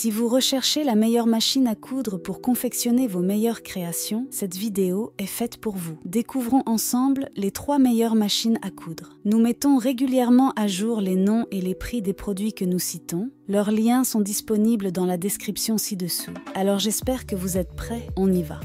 Si vous recherchez la meilleure machine à coudre pour confectionner vos meilleures créations, cette vidéo est faite pour vous. Découvrons ensemble les 3 meilleures machines à coudre. Nous mettons régulièrement à jour les noms et les prix des produits que nous citons. Leurs liens sont disponibles dans la description ci-dessous. Alors j'espère que vous êtes prêts, on y va.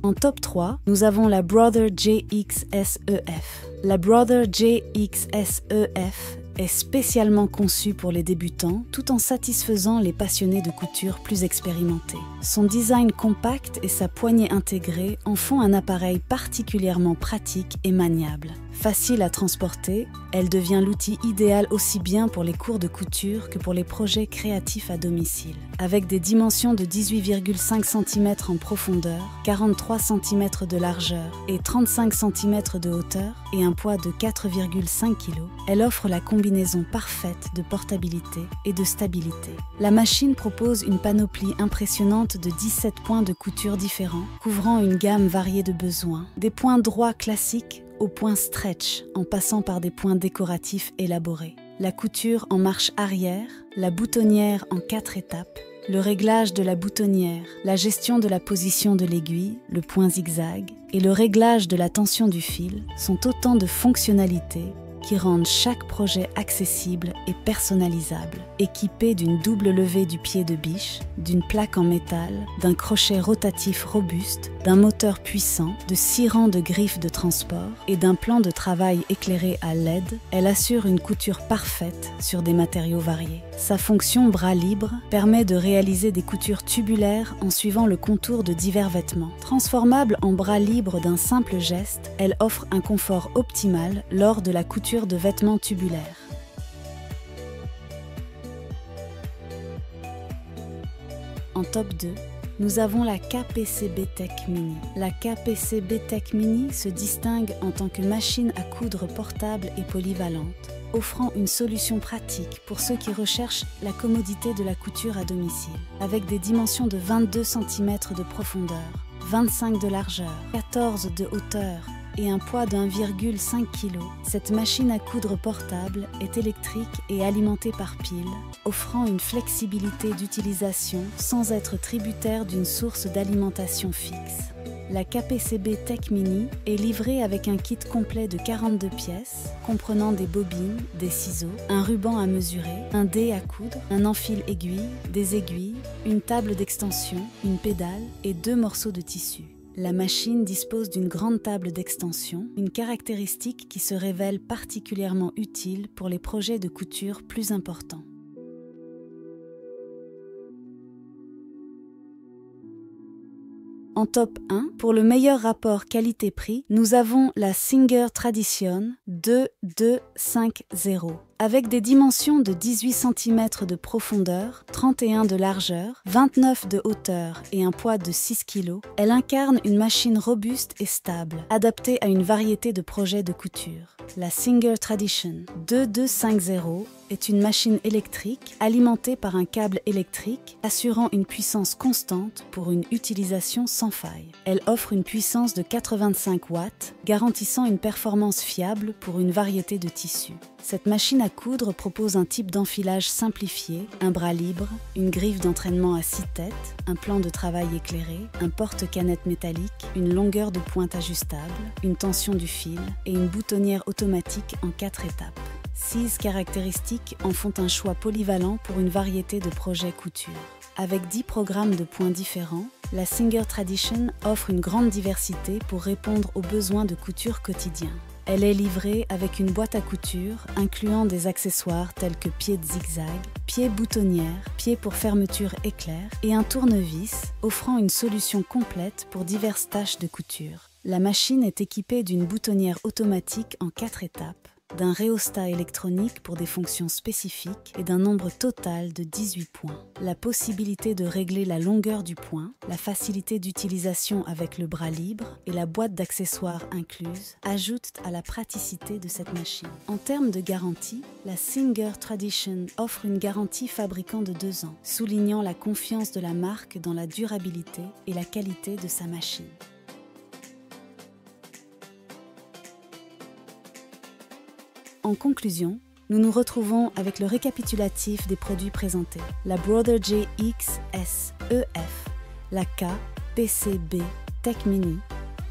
En top 3, nous avons la Brother JXSEF. La Brother JXSEF est spécialement conçue pour les débutants, tout en satisfaisant les passionnés de couture plus expérimentés. Son design compact et sa poignée intégrée en font un appareil particulièrement pratique et maniable. Facile à transporter, elle devient l'outil idéal aussi bien pour les cours de couture que pour les projets créatifs à domicile. Avec des dimensions de 18,5 cm en profondeur, 43 cm de largeur et 35 cm de hauteur et un poids de 4,5 kg, elle offre la combinaison parfaite de portabilité et de stabilité. La machine propose une panoplie impressionnante de 17 points de couture différents, couvrant une gamme variée de besoins, des points droits classiques au point stretch, en passant par des points décoratifs élaborés. La couture en marche arrière, la boutonnière en 4 étapes, le réglage de la boutonnière, la gestion de la position de l'aiguille, le point zigzag, et le réglage de la tension du fil sont autant de fonctionnalités qui rendent chaque projet accessible et personnalisable, équipé d'une double levée du pied de biche, d'une plaque en métal, d'un crochet rotatif robuste, d'un moteur puissant, de 6 rangs de griffes de transport et d'un plan de travail éclairé à LED, elle assure une couture parfaite sur des matériaux variés. Sa fonction bras libre permet de réaliser des coutures tubulaires en suivant le contour de divers vêtements. Transformable en bras libre d'un simple geste, elle offre un confort optimal lors de la couture de vêtements tubulaires. En top 2, nous avons la KPCB Tech Mini. La KPCB Tech Mini se distingue en tant que machine à coudre portable et polyvalente, offrant une solution pratique pour ceux qui recherchent la commodité de la couture à domicile. Avec des dimensions de 22 cm de profondeur, 25 de largeur, 14 de hauteur et un poids de 1,5 kg, cette machine à coudre portable est électrique et alimentée par pile, offrant une flexibilité d'utilisation sans être tributaire d'une source d'alimentation fixe. La KPCB Tech Mini est livrée avec un kit complet de 42 pièces, comprenant des bobines, des ciseaux, un ruban à mesurer, un dé à coudre, un enfil aiguille, des aiguilles, une table d'extension, une pédale et 2 morceaux de tissu. La machine dispose d'une grande table d'extension, une caractéristique qui se révèle particulièrement utile pour les projets de couture plus importants. En top 1, pour le meilleur rapport qualité-prix, nous avons la Singer Tradition 2250. Avec des dimensions de 18 cm de profondeur, 31 de largeur, 29 de hauteur et un poids de 6 kg, elle incarne une machine robuste et stable, adaptée à une variété de projets de couture. La Singer Tradition 2250 est une machine électrique alimentée par un câble électrique assurant une puissance constante pour une utilisation sans faille. Elle offre une puissance de 85 watts, garantissant une performance fiable pour une variété de tissus. Cette machine à coudre propose un type d'enfilage simplifié, un bras libre, une griffe d'entraînement à 6 têtes, un plan de travail éclairé, un porte-canette métallique, une longueur de pointe ajustable, une tension du fil et une boutonnière automatique en 4 étapes. 6 caractéristiques en font un choix polyvalent pour une variété de projets couture. Avec 10 programmes de points différents, la Singer Tradition offre une grande diversité pour répondre aux besoins de couture quotidiens. Elle est livrée avec une boîte à couture incluant des accessoires tels que pieds de zigzag, pieds boutonnières, pieds pour fermeture éclair et un tournevis offrant une solution complète pour diverses tâches de couture. La machine est équipée d'une boutonnière automatique en 4 étapes, d'un rhéostat électronique pour des fonctions spécifiques et d'un nombre total de 18 points. La possibilité de régler la longueur du point, la facilité d'utilisation avec le bras libre et la boîte d'accessoires incluse ajoutent à la praticité de cette machine. En termes de garantie, la Singer Tradition offre une garantie fabricant de 2 ans, soulignant la confiance de la marque dans la durabilité et la qualité de sa machine. En conclusion, Nous nous retrouvons avec le récapitulatif des produits présentés. La Brother J XS EF, la K PCB Tech Mini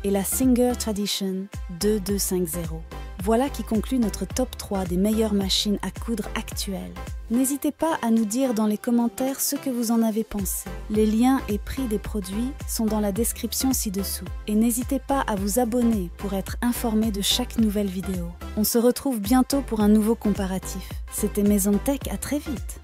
et la Singer Tradition 2250. Voilà qui conclut notre top 3 des meilleures machines à coudre actuelles. N'hésitez pas à nous dire dans les commentaires ce que vous en avez pensé. Les liens et prix des produits sont dans la description ci-dessous. Et n'hésitez pas à vous abonner pour être informé de chaque nouvelle vidéo. On se retrouve bientôt pour un nouveau comparatif. C'était Maison Tech, à très vite.